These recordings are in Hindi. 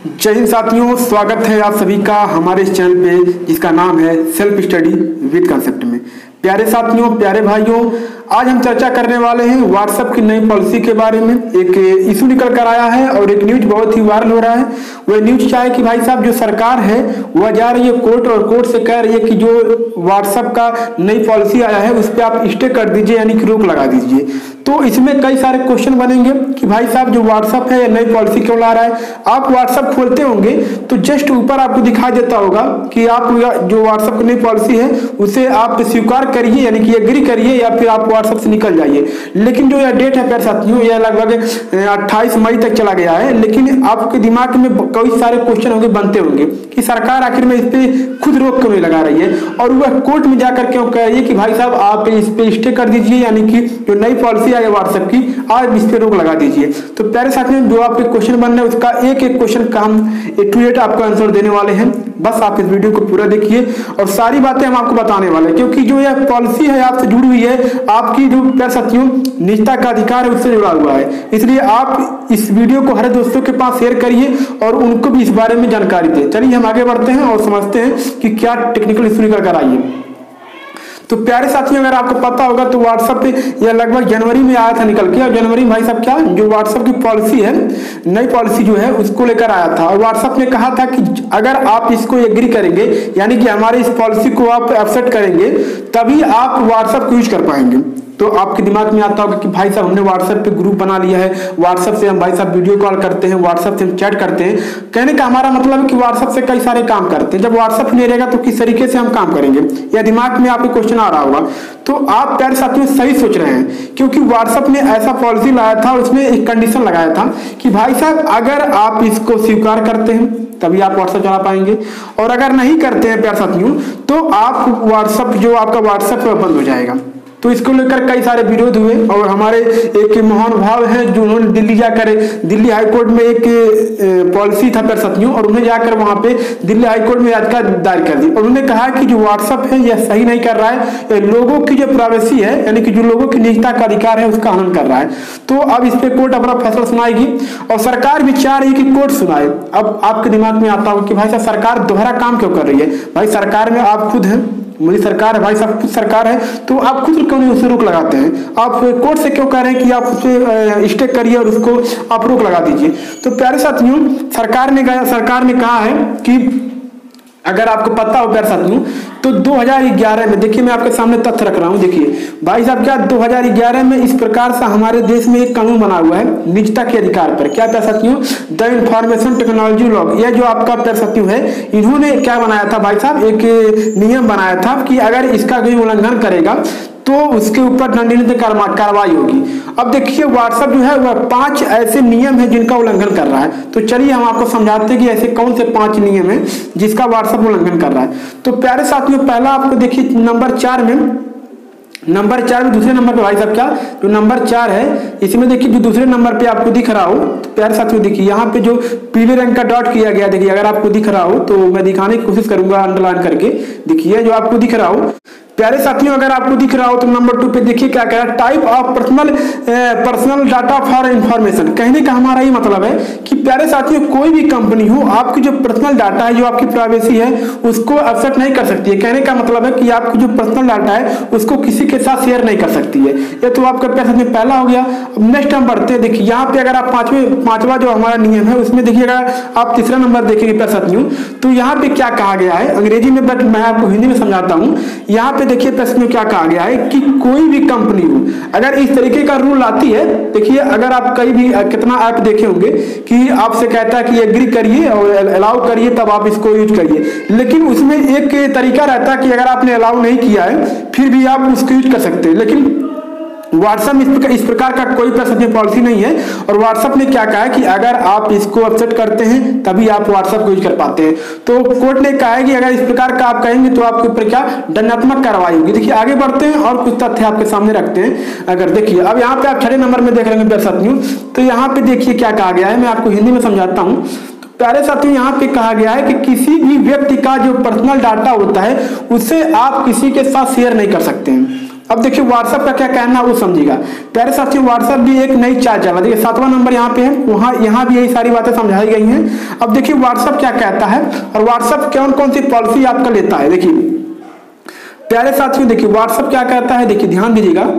जय हिंद साथियों, स्वागत है आप सभी का हमारे इस चैनल पे जिसका नाम है सेल्फ स्टडी विद कंसेप्ट में। प्यारे साथियों, प्यारे भाइयों, आज हम चर्चा करने वाले हैं व्हाट्सएप की नई पॉलिसी के बारे में। एक इशू निकल कर आया है और एक न्यूज बहुत ही वायरल हो रहा है। वह न्यूज क्या है कि भाई साहब जो सरकार है वह जा रही है कोर्ट और कोर्ट से कह रही है कि जो व्हाट्सएप का नई पॉलिसी आया है उस पर आप स्टे कर दीजिए, यानी कि रोक लगा दीजिए। तो इसमें कई सारे क्वेश्चन बनेंगे कि भाई साहब जो व्हाट्सएप है नई पॉलिसी क्यों ला रहा है। आप व्हाट्सएप खोलते होंगे तो जस्ट ऊपर आपको दिखाई देता होगा कि आप जो व्हाट्सएप की नई पॉलिसी है उसे आप स्वीकार करिए, यानी कि एग्री करिए, या फिर आप व्हाट्सएप से निकल जाइए। लेकिन जो यह डेट है प्यारे साथियों, यह लगभग 28 मई तक चला गया है। लेकिन आपके दिमाग में कई सारे क्वेश्चन होंगे बनते होंगे कि सरकार आखिर में इस पे खुद रोक क्यों नहीं लगा रही है और वह कोर्ट में जाकर क्यों कह रही है कि भाई साहब आप इस पे स्टे कर दीजिए, यानी कि जो नई पॉलिसी आई है व्हाट्सएप की आज इस पे रोक लगा दीजिए। तो प्यारे साथियों, जो आपके क्वेश्चन बन रहे हैं उसका एक एक क्वेश्चन का हम ए टू जेड आपको आंसर देने वाले हैं। बस आप इस वीडियो को पूरा देखिए और सारी बातें हम आपको बताने वाले हैं, क्योंकि जो यह पॉलिसी है आपसे जुड़ी हुई है, आपकी जो प्यारे साथियों निजता का अधिकार है उससे जुड़ा हुआ है। इसलिए आप इस वीडियो को हर दोस्तों के पास शेयर करिए और उनको भी इस बारे में जानकारी दें। चलिए हम आगे बढ़ते हैं और समझते हैं कि क्या टेक्निकल इशू निकल कर आई है। तो प्यारे साथियों, अगर आपको पता होगा तो व्हाट्सएप पे यह लगभग जनवरी में आया था निकल के, और जनवरी में भाई साहब क्या जो व्हाट्सएप की पॉलिसी है नई पॉलिसी जो है उसको लेकर आया था। और व्हाट्सएप ने कहा था कि अगर आप इसको एग्री करेंगे, यानी कि हमारे इस पॉलिसी को आप एक्सेप्ट करेंगे, तभी आप व्हाट्सएप को यूज कर पाएंगे। तो आपके दिमाग में आता होगा कि भाई साहब हमने व्हाट्सएप पे ग्रुप बना लिया है, व्हाट्सएप से हम भाई साहब वीडियो कॉल करते हैं, व्हाट्सएप से हम चैट करते हैं। कहने का हमारा मतलब है कि व्हाट्सएप से कई सारे काम करते हैं। जब व्हाट्सएप नहीं रहेगा तो किस तरीके से हम काम करेंगे, यह दिमाग में आपके क्वेश्चन आ रहा होगा। तो आप प्यारे साथियों सही सोच रहे हैं, क्योंकि व्हाट्सएप ने ऐसा पॉलिसी लाया था, उसमें एक कंडीशन लगाया था कि भाई साहब अगर आप इसको स्वीकार करते हैं तभी आप व्हाट्सएप चला पाएंगे, और अगर नहीं करते हैं प्यारे साथियों तो आप व्हाट्सएप जो आपका व्हाट्सएप बंद हो जाएगा। तो इसको लेकर कई सारे विरोध हुए और हमारे एक महानुभाव हैं जो उन्होंने दिल्ली जाकर दिल्ली हाईकोर्ट में एक पॉलिसी था प्यारे साथियों, और उन्हें जाकर वहां पे दिल्ली हाईकोर्ट में याचिका दायर कर दी। और उन्होंने कहा कि जो व्हाट्सएप है यह सही नहीं कर रहा है, लोगों की जो प्राइवेसी है, यानी कि जो लोगों की निजता का अधिकार है उसका हनन कर रहा है। तो अब इस पे कोर्ट अपना फैसला सुनाएगी और सरकार भी चाह रही है कि कोर्ट सुनाए। अब आपके दिमाग में आता होगा कि भाई साहब सरकार दोहरा काम क्यों कर रही है। भाई सरकार में आप खुद हैं, मेरी सरकार है, भाई साहब खुद सरकार है, तो आप खुद क्यों नहीं उसे रोक लगाते हैं। आप कोर्ट से क्यों कह रहे हैं कि आप उसे स्टे करिए और उसको आप रोक लगा दीजिए। तो प्यारे साथियों सरकार ने कहा है कि अगर आपको पता हो प्यारे साथियों तो 2011 में, देखिए मैं आपके सामने तथ्य रख रहा हूं, देखिए भाई साहब क्या 2011 में इस प्रकार से हमारे देश में एक कानून बना हुआ है निजता के अधिकार पर। क्या प्यारे साथियों, द इंफॉर्मेशन टेक्नोलॉजी लॉ, यह जो आपका प्यारे साथियों है, इन्होंने क्या बनाया था भाई साहब, एक नियम बनाया था कि अगर इसका कोई उल्लंघन करेगा तो उसके ऊपर दंडनीय कार्रवाई होगी। अब देखिए व्हाट्सएप जो है वह 5 ऐसे नियम है जिनका उल्लंघन कर रहा है। तो चलिए हम आपको समझाते हैं कि ऐसे कौन से 5 नियम है जिसका व्हाट्सएप उल्लंघन कर रहा है। तो प्यारे साथियों पहला आपको देखिए नंबर 4 में दूसरे नंबर पे भाई साहब क्या जो नंबर 4 है, इसमें देखिए जो दूसरे नंबर पे आपको दिख रहा हो, तो प्यारे साथियों देखिए यहाँ पे जो पीले रंग का डॉट किया गया, देखिए अगर आपको दिख रहा हो तो मैं दिखाने की कोशिश करूंगा अंडरलाइन करके। देखिए जो आपको दिख रहा हो प्यारे साथियों, अगर आपको दिख रहा हो तो नंबर 2 पे देखिए क्या कह रहा है, type of personal data for information. कहने का हमारा ये मतलब है कि प्यारे साथियों कोई भी कंपनी हो आपकी जो पर्सनल डाटा है, जो आपकी प्राइवेसी है, उसको एक्सेप्ट नहीं कर सकती है। कहने का मतलब है कि आपकी जो पर्सनल डाटा है उसको किसी के साथ शेयर नहीं कर सकती है। ये तो आपका प्यारे साथियों पहला हो गया। नेक्स्ट हम बढ़ते हैं, देखिए यहाँ पे अगर आप पांचवा जो हमारा नियम है उसमें देखिएगा आप तीसरा नंबर देखेंगे प्यारे साथियों, तो यहाँ पे क्या कहा गया है अंग्रेजी में, बट मैं आपको हिंदी में समझाता हूँ। यहाँ पे देखिए प्रश्न में क्या कहा गया है कि कोई भी कंपनी हो अगर इस तरीके का रूल लाती है, देखिए अगर आप कई भी कितना ऐप देखे होंगे कि आपसे कहता है कि एग्री करिए और अलाउ करिए तब आप इसको यूज करिए, लेकिन उसमें एक तरीका रहता है कि अगर आपने अलाउ नहीं किया है फिर भी आप उसको यूज कर सकते हैं। लेकिन व्हाट्सएप में इस प्रकार का कोई पॉलिसी नहीं है। और व्हाट्सएप ने क्या कहा है कि अगर आप इसको एक्सेप्ट करते हैं तभी आप व्हाट्सएप को यूज कर पाते हैं। तो कोर्ट ने कहा है कि अगर इस प्रकार का आप कहेंगे तो आपके ऊपर क्या दंडात्मक कार्रवाई होगी। देखिए आगे बढ़ते हैं और कुछ तथ्य आपके सामने रखते हैं। अगर देखिए अब यहाँ पे आप 6 नंबर में देख रहे हैं प्यारे साथियों, तो यहाँ पे देखिए क्या कहा गया है, मैं आपको हिंदी में समझाता हूँ। प्यारे साथियों यहाँ पे कहा गया है कि किसी भी व्यक्ति का जो पर्सनल डाटा होता है उसे आप किसी के साथ शेयर नहीं कर सकते हैं। अब देखिए व्हाट्सएप का क्या कहना है वो समझिएगा। प्यारे साथियों, व्हाट्सएप भी एक नई चाल चला। देखिए 7वां नंबर यहाँ पे है, यहाँ भी यही सारी बातें समझाई गई हैं। अब देखिए व्हाट्सएप क्या कहता है और व्हाट्सएप कौन कौन सी पॉलिसी आपका लेता है। देखिए प्यारे साथियों, देखिए व्हाट्सएप क्या कहता है, देखिए ध्यान दीजिएगा।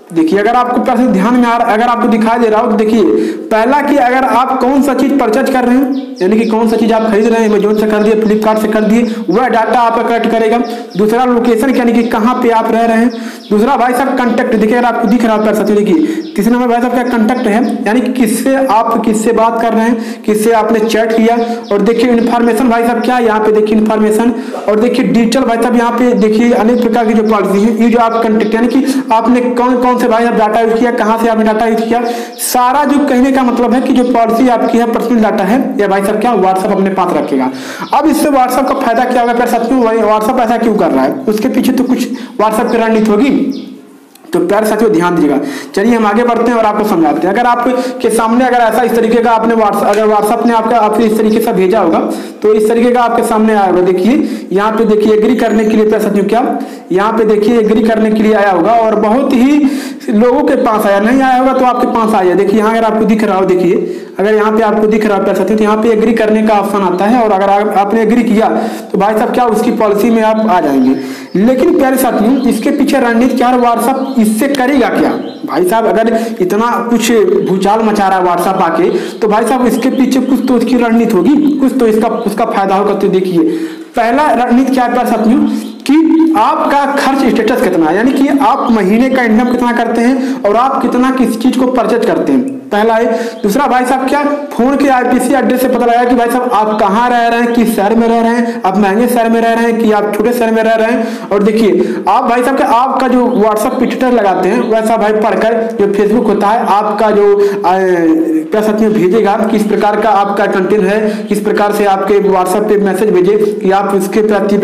देखिए अगर आपको पैसे ध्यान में आ रहा, अगर आपको दिखाई दे रहा हो तो देखिए पहला कि अगर आप कौन सा चीज परचेज कर रहे हैं, यानी कि कौन सा चीज आप खरीद रहे हैं, अमेजोन से कर दिए, फ्लिपकार्ट से कर दिए, वह डाटा आपका कलेक्ट करेगा। दूसरा लोकेशन, यानी कि कहाँ पे आप रह रहे हैं। दूसरा भाई साहब कंटेक्ट, देखिए अगर आपको दिख रहा है पैसा, देखिए तीसरा नंबर भाई साहब क्या कंटेक्ट है, यानी कि किससे बात कर रहे हैं, किससे आपने चैट किया। और देखिए इन्फॉर्मेशन भाई साहब क्या, यहाँ पे देखिए इन्फॉर्मेशन। और देखिए डिजिटल भाई साहब यहाँ पे देखिए अनेक प्रकार की जो पॉलिसी है, ये जो आप कंटेक्ट, यानी कि आपने कौन कौन से भाई साहब डाटा यूज किया, कहाँ से आपने डाटा यूज किया, सारा जो कहने का मतलब है कि जो पॉलिसी आपकी है, पर्सनल डाटा है, या भाई साहब क्या व्हाट्सएप अपने पास रखेगा। अब इससे व्हाट्सएप का फायदा क्या होगा, प्यारे साथियों, व्हाट्सएप ऐसा क्यों कर रहा है, उसके पीछे तो कुछ व्हाट्सएप की रणनीति होगी। तो प्यारे साथियों ध्यान दीजिएगा। चलिए हम आगे बढ़ते हैं और आपको समझाते हैं। अगर आपके सामने अगर ऐसा इस तरीके का आपने अगर व्हाट्सएप ने आपको इस तरीके से भेजा होगा तो इस तरीके का आपके सामने आया होगा। देखिए यहाँ पे देखिए एग्री करने के लिए, प्यारे साथियों क्या यहाँ पे देखिए एग्री करने के लिए आया होगा और बहुत ही लोगों के पास आया, नहीं आया होगा तो आपके पास आया। देखिए यहाँ अगर आपको दिख रहा हो, देखिए अगर यहाँ पे आपको दिख रहा है प्यारे साथियों, तो यहाँ पे एग्री करने का ऑप्शन आता है और अगर आपने एग्री किया तो भाई साहब क्या उसकी पॉलिसी में आप आ जाएंगे। लेकिन प्यारे साथियों इसके पीछे रणनीति क्या है, व्हाट्सएप इससे करेगा क्या भाई साहब। अगर इतना कुछ भूचाल मचा रहा है व्हाट्सएप आके, तो भाई साहब इसके पीछे कुछ तो उसकी रणनीति होगी, कुछ तो उसका फायदा होगा। तो देखिए पहला रणनीति क्या है प्यारे साथियों कि आपका खर्च स्टेटस कितना है, यानी कि आप महीने का इनकम कितना करते हैं और आप कितना किस चीज को परचेज करते हैं, पहला है। दूसरा भाई साहब क्या फोन के आईपीसी एड्रेस से पता लगा कि भाई साहब आप कहाँ रह रहे हैं, किस शहर में रह रहे हैं, आप महंगे शहर में रह रहे हैं कि आप छोटे शहर में रह रहे हैं। और देखिए आप भाई साहब क्या आपका जो व्हाट्सएप पे ट्विटर लगाते हैं वैसा भाई पढ़कर जो फेसबुक होता है आपका जो क्या सच में भेजेगा, किस प्रकार का आपका कंटेंट है, किस प्रकार से आपके व्हाट्सएप पे मैसेज भेजे कि आप इसके प्रति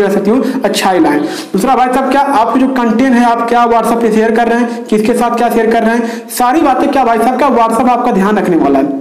अच्छाई लाएं। दूसरा भाई साहब क्या आपके जो कंटेंट है आप क्या व्हाट्सएप पे शेयर कर रहे हैं, किसके साथ क्या शेयर कर रहे हैं, सारी बातें क्या भाई साहब क्या व्हाट्सएप आपका ध्यान रखने वाला है।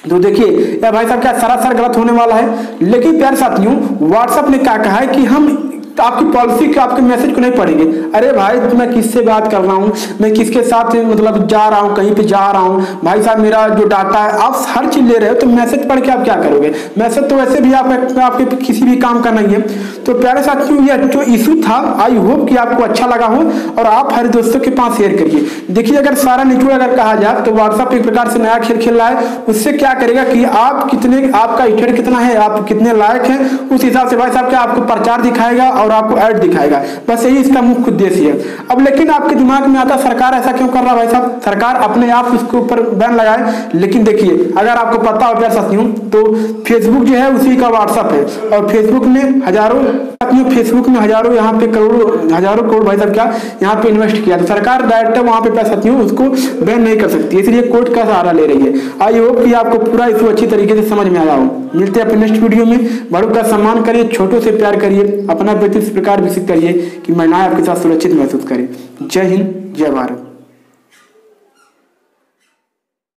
तो देखिए या भाई साहब क्या सरासर गलत होने वाला है। लेकिन प्यारे साथियों व्हाट्सएप ने क्या कहा है कि हम आपकी पॉलिसी के आपके मैसेज को नहीं पढ़ेंगे। अरे भाई मैं किससे बात कर रहा हूँ, मैं किसके साथ मतलब जा रहा हूँ, कहीं पे जा रहा हूँ, भाई साहब मेरा जो डाटा है, आप हर चीज ले रहे हो तो मैसेज पढ़ के आप क्या करोगे। मैसेज तो वैसे भी आपके किसी भी काम का नहीं है। तो प्यारे साथियों ये जो इशू था आई होप कि आपको अच्छा लगा हो और आप हर दोस्तों के पास शेयर करिए। देखिए अगर सारा निचोड़ अगर कहा जाए तो व्हाट्सएप एक प्रकार से नया खेल खेल रहा है। उससे क्या करेगा कि आप कितने, आपका स्टेट कितना है, आप कितने लायक हैं, उस हिसाब से भाई साहब क्या आपको प्रचार दिखाएगा और आपको ऐड दिखाएगा। बस यही इसका मुख्य उद्देश्य है। अब लेकिन आपके दिमाग में आता सरकार ऐसा क्यों कर रहा है भाई साहब, सरकार अपने आप उसके ऊपर बैन लगाए। लेकिन देखिए अगर आपको पता हो प्यारे साथियों तो फेसबुक जो है उसी का व्हाट्सएप है और फेसबुक ने हजारों यहाँ पे हजारों करोड़ भाई साहब क्या यहाँ पे इन्वेस्ट किया। तो सरकार डायरेक्ट वहां पे पैसा साथियों उसको बैन नहीं कर सकती, इसलिए कोर्ट का सहारा ले रही है। आई होप कि आपको पूरा इशू अच्छी तरीके से समझ में आया हो। मिलते हैं अपने नेक्स्ट वीडियो में। बड़ों का सम्मान करिए, छोटों से प्यार करिए, अपना व्यक्ति इस प्रकार विकसित करिए कि महिलाएं आपके साथ सुरक्षित महसूस करें। जय हिंद, जय भारत।